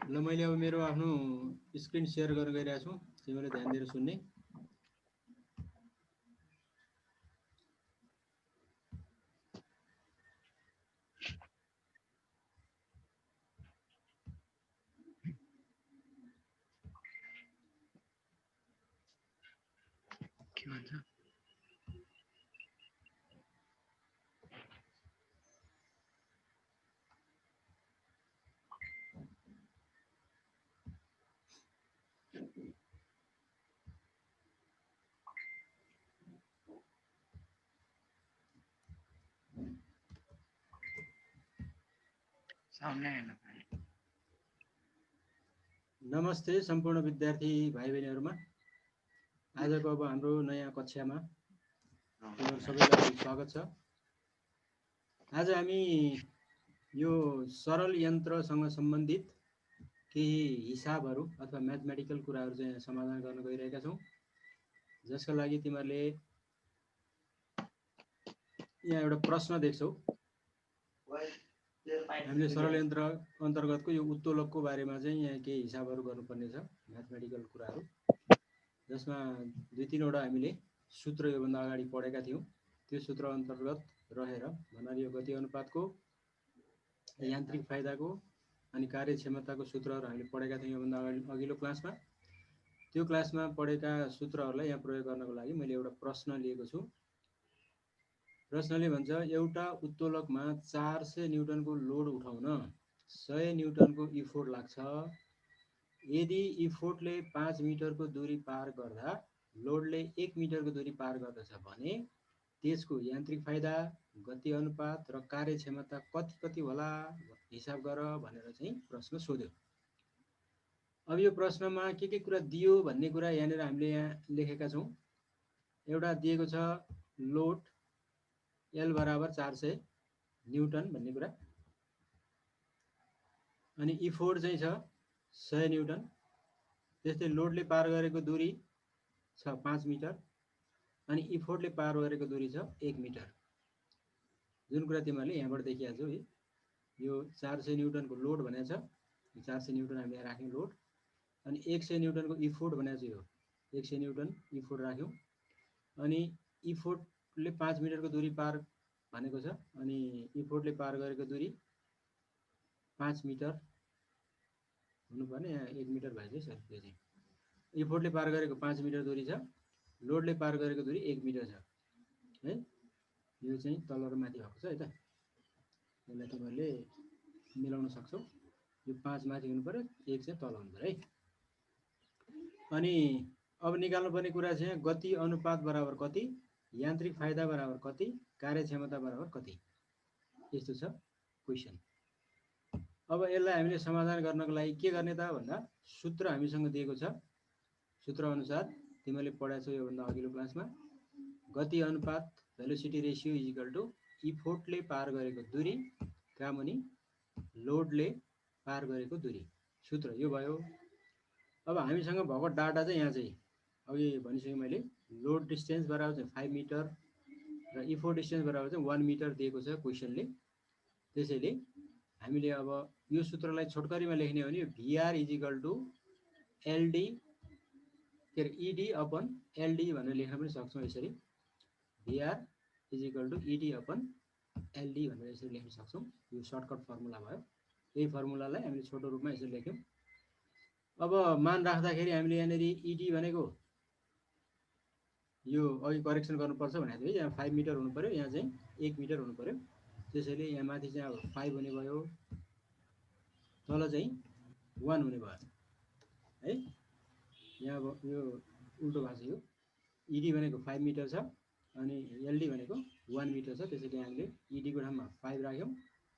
ल मैले अब मेरो आफ्नो स्क्रिन सेयर गर्न गइरहेको छु, तिमीले ध्यान दिएर सुन्ने। के भन्छ सामने आएन नमस्ते सम्पूर्ण विद्यार्थी भाइ बहिनीहरूमा। आजको अब हाम्रो नयाँ कक्षामा तिमीहरू सबैलाई स्वागत छ। आज हामी यो सरल यन्त्रसँग सम्बन्धित केही हिसाबहरू अथवा म्याथमेटिकल कुराहरू चाहिँ समाधान गर्न गइरहेका छौँ, जसका लागि तिमीहरूले यहाँ एउटा प्रश्न देख्छौ। हामीले सरल यन्त्र अन्तर्गतको यो उत्तोलकको बारेमा चाहिँ यहाँ केही हिसाबहरू गर्नुपर्ने छ, म्याथमेटिकल कुराहरू, जसमा 2-3वटा हामीले सूत्र योभन्दा अगाडि पढेका थियौँ। त्यो सूत्र अन्तर्गत रहेर भन्नाले यो गति अनुपातको, यान्त्रिक फाइदाको अनि कार्यक्षमताको सूत्रहरू हामीले पढेका थियौँ योभन्दा अघिल्लो क्लासमा। त्यो क्लासमा पढेका सूत्रहरूलाई यहाँ प्रयोग गर्नको लागि मैले एउटा प्रश्न लिएको छु। प्रश्नले भन्छ एउटा उत्तोलकमा 400 न्युटनको लोड उठाउन 100 न्युटनको इफोर्ट लाग्छ। यदि इफोर्टले 5 मिटरको दूरी पार गर्दा लोडले 1 मिटरको दूरी पार गर्दछ भने त्यसको यान्त्रिक फाइदा, गति अनुपात र कार्यक्षमता कति कति होला हिसाब गर भनेर चाहिँ प्रश्न सोध्यो। अब यो प्रश्नमा के कुरा दियो भन्ने कुरा यहाँनिर हामीले यहाँ लेखेका छौँ। एउटा दिएको छ लोड L बराबर 400 न्युटन भन्ने कुरा, अनि इफोर्ट चाहिँ छ 100 न्युटन। त्यस्तै लोडले पार गरेको दूरी छ 5 मिटर अनि इफोर्टले पार गरेको दूरी छ 1 मिटर। जुन कुरा तिमीहरूले यहाँबाट देखिहाल्छौ, यो 400 न्युटनको लोड भनेको छ, 400 न्युटन हामीले राख्यौँ लोड, अनि 100 न्युटनको इफोर्ट भनेको छ, यो 100 न्युटन इफोर्ट राख्यौँ। अनि इफोर्टले 5 मिटरको दूरी पार भनेको छ, अनि इफोर्टले पार गरेको दूरी 5 मिटर हुनुपर्ने, यहाँ 1 मिटर भएछ सर। त्यो चाहिँ इफोर्टले पार गरेको 5 मिटर दूरी छ, लोडले पार गरेको दूरी 1 मिटर छ है। यो चाहिँ तल र माथि भएको छ है त, यसलाई तिमीहरूले मिलाउन सक्छौ। यो 5 माथि हुनु पर्यो, 1 चाहिँ तल हुनु पर्यो है। अनि अब निकाल्नुपर्ने कुरा चाहिँ गति अनुपात बराबर कति, यान्त्रिक फाइदा बराबर कति, कार्यक्षमता बराबर कति, यस्तो छ क्वेसन। अब यसलाई हामीले समाधान गर्नको लागि के गर्ने त भन्दा सूत्र हामीसँग दिएको छ। सूत्र अनुसार तिमीले पढाएको छौ योभन्दा अघिल्लो क्लासमा, गति अनुपात velocity ratio is equal to इफोर्टले पार गरेको दूरी का मुनि लोडले पार गरेको दूरी, सूत्र यो भयो। अब हामीसँग भएको डाटा चाहिँ यहाँ चाहिँ अघि भनिसकेँ मैले, लोड डिस्टेन्स बराबर चाहिँ 5 मिटर र इफोर्ट डिस्टेन्स बराबर चाहिँ 1 मिटर दिएको छ क्वेसनले। त्यसैले हामीले अब यो सूत्रलाई छोटकरीमा लेख्ने हो भने VR is equal to LD के अरे इडी अपन एलडी भनेर लेख्न पनि सक्छौँ। यसरी VR is equal to ED upon LD भनेर यसरी लेख्न सक्छौँ। यो सर्टकट फर्मुला भयो। यही फर्मुलालाई हामीले छोटो रूपमा यसरी लेख्यौँ। अब मान राख्दाखेरि हामीले यहाँनिर इडी भनेको यो अघि करेक्सन गर्नुपर्छ भनेको थियो, यहाँ 5 मिटर हुनु पर्यो, यहाँ चाहिँ 1 मिटर हुनु पर्यो। त्यसैले यहाँ माथि चाहिँ अब 5 हुने भयो, तल चाहिँ 1 हुने भयो है। यहाँ अब यो उल्टो भएको छ, यो इडी भनेको 5 मिटर छ अनि एलडी भनेको 1 मिटर छ। त्यसैले हामीले इडीको ठाउँमा 5 राख्यौँ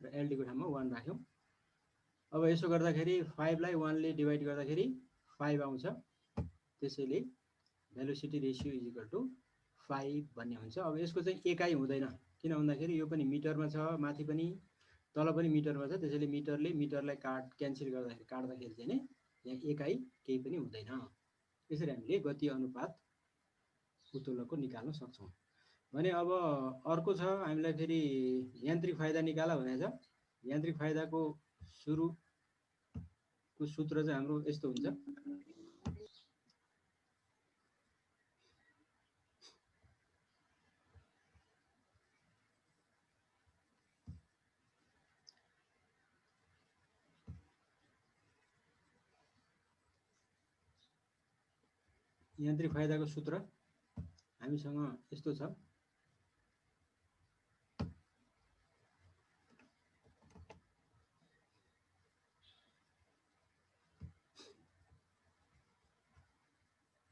र एलडीको ठाउँमा 1 राख्यौँ। अब यसो गर्दाखेरि 5 लाई 1 ले डिभाइड गर्दाखेरि 5 आउँछ। त्यसैले velocity ratio is equal to 5 भन्ने हुन्छ। अब यसको चाहिँ एकाइ हुँदैन, किन भन्दाखेरि यो पनि मिटरमा छ, माथि पनि तल पनि मिटरमा छ। त्यसैले मिटरले मिटरलाई क्यान्सल गर्दाखेरि काट्दाखेरि चाहिँ यहाँ एकाइ केही पनि हुँदैन। यसरी हामीले गति अनुपात उत्तोलकको निकाल्न सक्छौँ भने। अब अर्को छ हामीलाई फेरि यान्त्रिक फाइदा निकाला भनेको छ। यान्त्रिक फाइदाको सुरुको को सूत्र चाहिँ हाम्रो यस्तो हुन्छ। यान्त्रिक फाइदाको सूत्र हामीसँग यस्तो छ।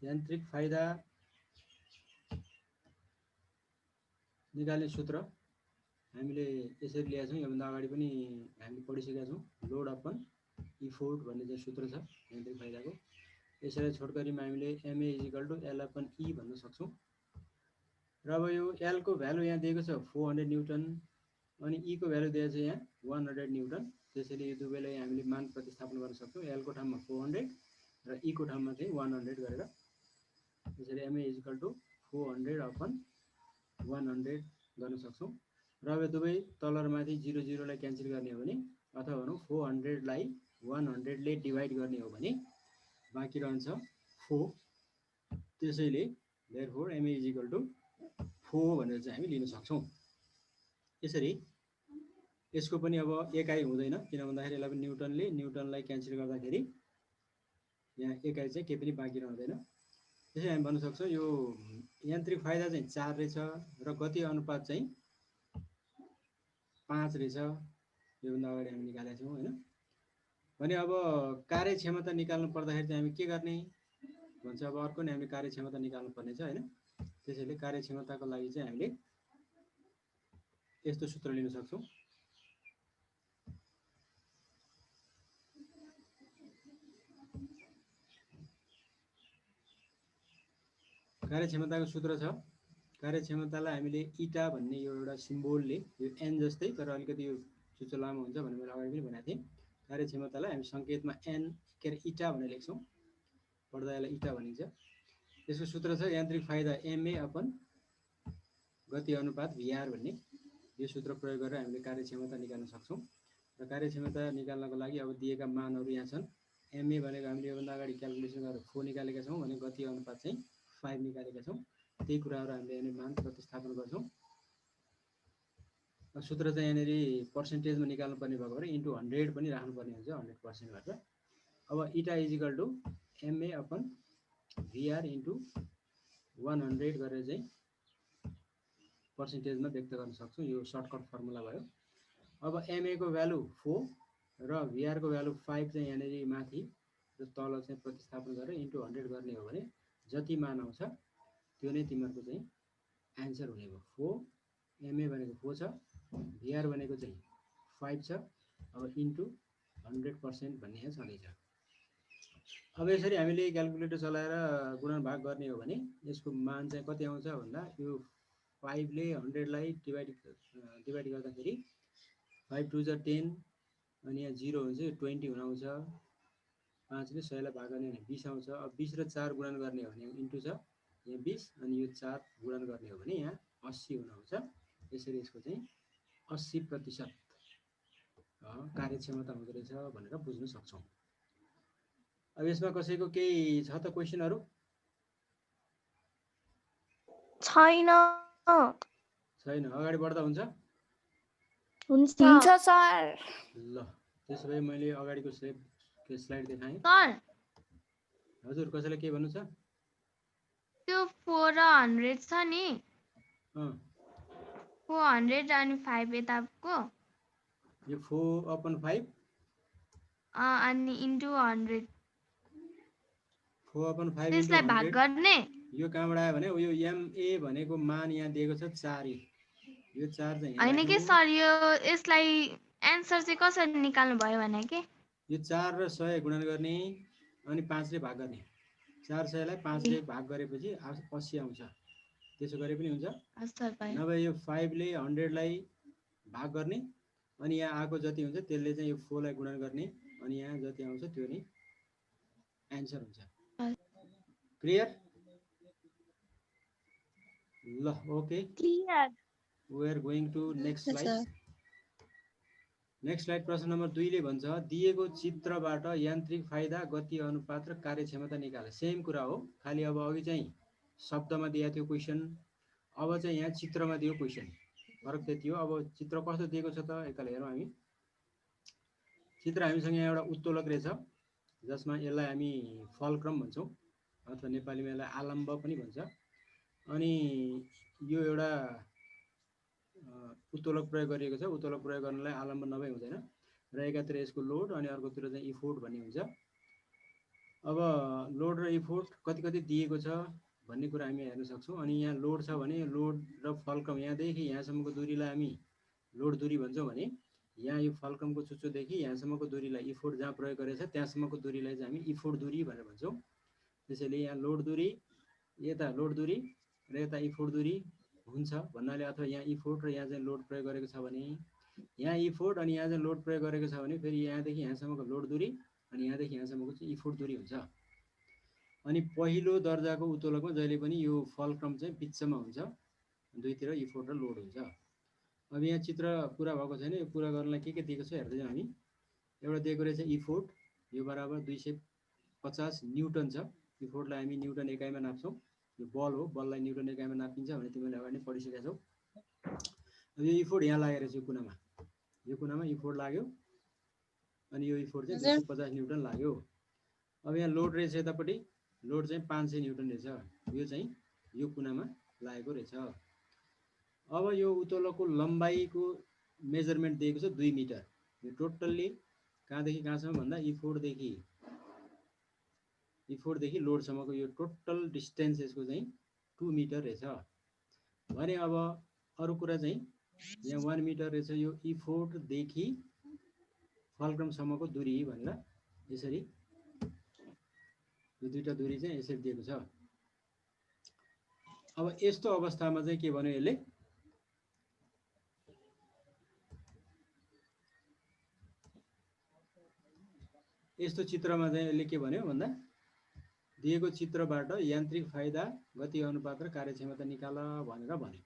यान्त्रिक फाइदा निकाल्ने सूत्र हामीले यसरी ल्याएका छौँ। योभन्दा अगाडि पनि हामीले पढिसकेका छौँ। लोड अपन इफोर्ट भन्ने चाहिँ सूत्र छ यान्त्रिक फाइदाको। यसैलाई छोटकरीमा हामीले MA = L अपन E भन्न सक्छौँ। र अब यो L को भ्यालु यहाँ दिएको छ 400 न्युटन अनि E को भ्यालु दिएको छ यहाँ 100 न्युटन। त्यसैले यो दुवैलाई हामीले मान प्रतिस्थापन गर्न सक्छौँ। L को ठाउँमा 400 र E को ठाउँमा चाहिँ 100 गरेर। त्यसैले MA = 400 अपन 100 गर्न सक्छौँ। र अब दुवै तल र माथि 0 0 लाई क्यान्सल गर्ने हो भने अथवा भनौँ 400 लाई 100 ले डिभाइड गर्ने हो भने बाँकी रहन्छ 4। त्यसैले therefore MA = 4 भनेर चाहिँ हामी लिन सक्छौँ। यसरी यसको पनि अब एकाइ हुँदैन, किन भन्दाखेरि यसलाई पनि न्युटनलाई क्यान्सल गर्दाखेरि यहाँ एकाइ चाहिँ केही पनि बाँकी रहँदैन। त्यसै हामी भन्न सक्छौँ यो यान्त्रिक फाइदा चाहिँ 4 रहेछ र गति अनुपात चाहिँ 5 रहेछ। योभन्दा अगाडि हामी निकालेका छौँ हैन। भने अब कार्यक्षमता निकाल्नु पर्दाखेरि चाहिँ हामी के गर्ने भन्छ। अब अर्को नै हामीले कार्यक्षमता निकाल्नु पर्ने छ हैन। त्यसैले कार्यक्षमताको लागि चाहिँ हामीले यस्तो सूत्र लिन सक्छौँ। कार्यक्षमताको सूत्र छ। कार्यक्षमतालाई हामीले इटा भन्ने यो एउटा सिम्बोलले यो एन जस्तै तर अलिकति यो चुच्चो लामो हुन्छ भनेर मैले अगाडि पनि भनेको थिएँ। कार्यक्षमतालाई हामी सङ्केतमा एन के अरे इटा भनेर लेख्छौँ। पढ्दा यसलाई इटा भनिन्छ। यसको सूत्र छ यान्त्रिक फाइदा MA अपन गति अनुपात VR भन्ने। यो सूत्र प्रयोग गरेर हामीले कार्यक्षमता निकाल्न सक्छौँ। र कार्यक्षमता निकाल्नको लागि अब दिएका मानहरू यहाँ छन्। MA भनेको हामीले योभन्दा अगाडि क्याल्कुलेसन गरेर 4 निकालेका छौँ भने गति अनुपात चाहिँ 5 निकालेका छौँ। त्यही कुराहरू हामीले यहाँनिर मान प्रतिस्थापन गर्छौँ। सूत्र चाहिँ यहाँनिर पर्सेन्टेजमा निकाल्नु पर्ने भएको भएर इन्टु 100 पनि राख्नुपर्ने हुन्छ 100% गरेर। अब इटा = MA अपन VR * 100 गरेर चाहिँ पर्सेन्टेजमा व्यक्त गर्न सक्छौँ। यो सर्टकट फर्मुला भयो। अब MA को भ्यालु 4 र VR को भ्यालु 5 चाहिँ यहाँनिर माथि र तल चाहिँ प्रतिस्थापन गरेर इन्टु 100 गर्ने हो भने जति मान आउँछ त्यो नै तिमीहरूको चाहिँ एन्सर हुने भयो। 4 MA भनेको 4 छ, VR भनेको चाहिँ 5 छ। अब इन्टु 100% भन्ने यहाँ छँदैछ। अब यसरी हामीले क्याल्कुलेटर चलाएर गुणनभाग गर्ने हो भने यसको मान चाहिँ कति आउँछ भन्दा यो 5 ले 100 लाई डिभाइड गर्दाखेरि 5 2 = 10 अनि यहाँ 0 हुन्छ 20 हुन आउँछ। 5 ले 100 लाई भाग गर्ने भने 20 आउँछ। अब 20 र 4 गुणन गर्ने हो भने इन्टु छ यहाँ 20 अनि यो 4 गुणन गर्ने हो भने यहाँ 80 हुन आउँछ। यसरी यसको चाहिँ 80% कार्यक्षमता हुँदो रहेछ भनेर बुझ्न सक्छौँ। अब यसमा कसैको केही छ त क्वेशनहरु? छैन। अगाडि बढ्दा हुन्छ? हुन्छ सर। ल त्यसो भए मैले अगाडिको स्लाइड देखाएँ। सर हजुर कसैलाई के भन्नु छ? त्यो 4 र 100 छ नि 400 अनि 5 यताको यो 4/5 अनि इन्टु 100 4/5 त्यसलाई भाग गर्ने। यो कहाँबाट आयो भने यो MA भनेको मान यहाँ दिएको छ 4। यो 4 चाहिँ हैन के सर यो यसलाई एन्सर चाहिँ कसरी निकाल्नु भयो भने के यो 4 र 100 गुणन गर्ने अनि 5 ले भाग गर्ने। 4 100 लाई 5 ले भाग गरेपछि 80 आउँछ। त्यसो गरे पनि हुन्छ। नभए यो 5 ले 100 लाई भाग गर्ने अनि यहाँ आएको जति हुन्छ त्यसले चाहिँ यो 4 लाई गुणन गर्ने अनि यहाँ जति आउँछ त्यो नै एन्सर हुन्छ। क्लियर? ल okay clear. we are going to next slide. Next slide प्रश्न नम्बर 2 ले भन्छ दिएको चित्रबाट यान्त्रिक फाइदा गति अनुपात र कार्यक्षमता निकाल। सेम कुरा हो, खाली अब अघि चाहिँ शब्दमा दिएको थियो क्वेसन, अब चाहिँ यहाँ चित्रमा दियो क्वेसन, फरक त्यति हो। अब चित्र कस्तो दिएको छ त एकताल हेरौँ हामी। चित्र हामीसँग यहाँ एउटा उत्तोलक रहेछ जसमा यसलाई हामी फलक्रम भन्छौँ अथवा नेपालीमा यसलाई आलम्ब पनि भन्छ। अनि यो एउटा उत्तोलक प्रयोग गरिएको छ। उत्तोलक प्रयोग गर्नलाई आलम्ब नभई हुँदैन र एकातिर यसको लोड अनि अर्कोतिर चाहिँ इफोर्ट भन्ने हुन्छ। अब लोड र इफोर्ट कति कति दिएको छ भन्ने कुरा हामी हेर्न सक्छौँ। अनि यहाँ लोड छ भने लोड र फलक्रम यहाँदेखि यहाँसम्मको दूरीलाई हामी लोड दूरी भन्छौँ भने यहाँ यो फलक्रमको चुच्चोदेखि यहाँसम्मको दूरीलाई इफोर्ट जहाँ प्रयोग गरेछ त्यहाँसम्मको दूरीलाई चाहिँ हामी इफोर्ट दूरी भनेर भन्छौँ। त्यसैले यहाँ लोड दूरी, यता लोड दूरी र यता इफोर्ट दूरी हुन्छ भन्नाले, अथवा यहाँ इफोर्ट र यहाँ चाहिँ लोड प्रयोग गरेको छ भने यहाँ इफोर्ट अनि यहाँ चाहिँ लोड प्रयोग गरेको छ भने फेरि यहाँदेखि यहाँसम्मको लोड दूरी अनि यहाँदेखि यहाँसम्मको चाहिँ इफोर्ट दूरी हुन्छ। अनि पहिलो दर्जाको उत्तोलकमा जहिले पनि यो फलक्रम चाहिँ बिचमा हुन्छ, दुईतिर इफोर्ट र लोड हुन्छ। अब यहाँ चित्र पुरा भएको छैन, यो पुरा गर्नलाई के दिएको छ हेर्दै जाउँ हामी। एउटा दिएको रहेछ इफोर्ट, यो बराबर 250 न्युटन छ। इफोर्टलाई हामी न्युटन एकाइमा नाप्छौँ, यो बल हो, बललाई न्युटन एकाइमा नापिन्छ भने तिमीले अगाडि नै पढिसकेका छौ। अब यो इफोर्ट यहाँ लागेको रहेछ, यो कुनामा इफोर्ट लाग्यो अनि यो इफोर्ट चाहिँ 250 न्युटन लाग्यो। अब यहाँ लोड रहेछ, यतापट्टि लोड चाहिँ 500 न्युटन रहेछ, यो चाहिँ यो कुनामा लागेको रहेछ। अब यो उत्तोलकको लम्बाइको मेजरमेन्ट दिएको छ 2 मिटर। यो टोटल्ली कहाँदेखि कहाँसम्म भन्दा इफोर्टदेखि लोडसम्मको यो टोटल डिस्टेन्स यसको चाहिँ 2 मिटर रहेछ भने अब अरू कुरा चाहिँ यहाँ 1 मिटर रहेछ यो इफोर्टदेखि फलक्रमसम्मको दूरी भनेर यसरी यो दुईटा दूरी चाहिँ यसरी दिएको छ। अब यस्तो अवस्थामा चाहिँ के भन्यो यसले, यस्तो चित्रमा चाहिँ यसले के भन्यो भन्दा दिएको चित्रबाट यान्त्रिक फाइदा गति अनुपात र कार्यक्षमता निकाल भनेर भन्यो।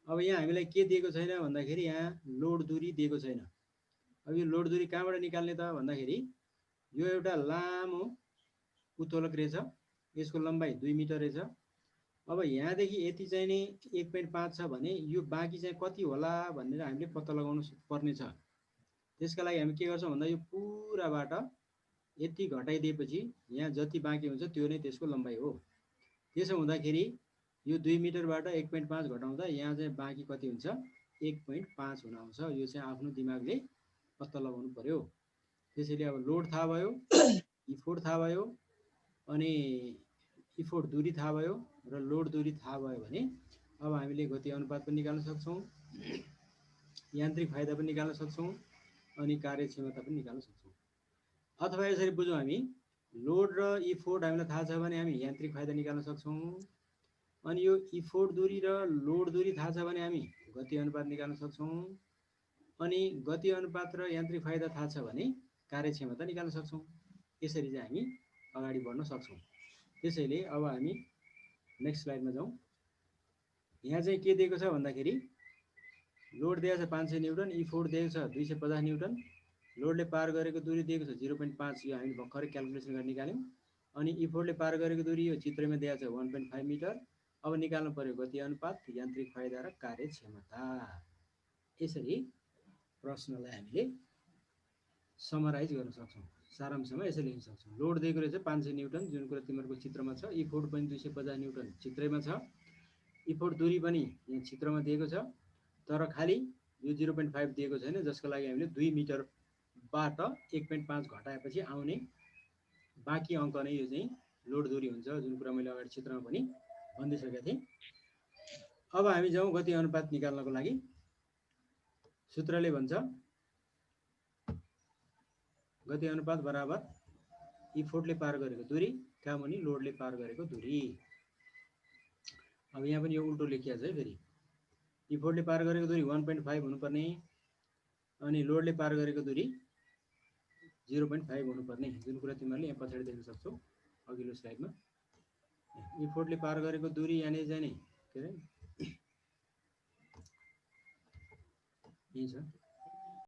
अब यहाँ हामीलाई के दिएको छैन भन्दाखेरि यहाँ लोड दूरी दिएको छैन। अब यो लोड दूरी कहाँबाट निकाल्ने त भन्दाखेरि यो एउटा लामो उत्तोलक रहेछ, यसको लम्बाइ 2 मिटर रहेछ। अब यहाँदेखि यति चाहिँ नि 1.5 छ भने यो बाँकी चाहिँ कति होला भनेर हामीले पत्ता लगाउनु पर्ने छ। त्यसका लागि हामी के गर्छौँ भन्दा यो पुराबाट यति घटाइदिएपछि यहाँ जति बाँकी हुन्छ त्यो नै त्यसको लम्बाइ हो। त्यसो हुँदाखेरि यो 2 मिटरबाट 1.5 घटाउँदा यहाँ चाहिँ बाँकी कति हुन्छ 1.5 हुन आउँछ। यो चाहिँ आफ्नो दिमागले पत्ता लगाउनु पर्यो। त्यसैले अब लोड थाहा भयो, इफोर्ट थाहा भयो अनि इफोर्ट दूरी थाहा भयो र लोड दूरी थाहा भयो भने अब हामीले गति अनुपात पनि निकाल्न सक्छौँ, यान्त्रिक फाइदा पनि निकाल्न सक्छौँ अनि कार्यक्षमता पनि निकाल्न सक्छौँ। अथवा यसरी बुझौँ हामी, लोड र इफोर्ट हामीलाई थाहा छ भने हामी यान्त्रिक फाइदा निकाल्न सक्छौँ अनि यो इफोर्ट दूरी र लोड दूरी थाहा छ भने हामी गति अनुपात निकाल्न सक्छौँ अनि गति अनुपात र यान्त्रिक फाइदा थाहा छ भने कार्यक्षमता निकाल्न सक्छौँ। यसरी चाहिँ हामी अगाडि बढ्न सक्छौँ। त्यसैले अब हामी नेक्स्ट स्लाइडमा जाउँ। यहाँ चाहिँ के दिएको छ भन्दाखेरि लोड दिएको छ 500 न्युटन, इफोर्ट दिएको छ 250 न्युटन, लोडले पार गरेको दूरी दिएको छ 0.5, यो हामीले भर्खरै क्याल्कुलेसन गरेर निकाल्यौँ। अनि इफोर्टले पार गरेको दूरी यो चित्रमा दिएको छ 1.5 मिटर। अब निकाल्नु पर्यो गति अनुपात, यान्त्रिक फाइदा र कार्यक्षमता। यसरी प्रश्नलाई हामीले समराइज गर्न सक्छौँ, सारांशमा यसरी लेख्न सक्छौँ। लोड दिएको रहेछ 500 न्युटन जुन कुरा तिमीहरूको चित्रमा छ, इफोर्ट पनि 250 न्युटन चित्रैमा छ, इफोर्ट दूरी पनि यहाँ चित्रमा दिएको छ, तर खाली यो 0.5 दिएको छैन, जसको लागि हामीले 2 मिटरबाट 1.5 घटाएपछि आउने बाँकी अङ्क नै यो चाहिँ लोड दूरी हुन्छ, जुन कुरा मैले अगाडि चित्रमा पनि भनिदिइसकेको थिएँ। अब हामी जाउँ गति अनुपात निकाल्नको लागि। सूत्रले भन्छ गति अनुपात बराबर इफोर्टले पार गरेको दूरी का मुनि लोडले पार गरेको दूरी। अब यहाँ पनि यो उल्टो लेखिएको छ है, फेरि इफोर्टले पार गरेको दूरी 1.5 हुनुपर्ने अनि लोडले पार गरेको दूरी 0.5 हुनुपर्ने, जुन कुरा तिमीहरूले यहाँ पछाडि देख्न सक्छौ अघिल्लो स्लाइडमा। इफोर्टले पार गरेको दूरी यहाँनिर चाहिँ नि के अरे यही छ।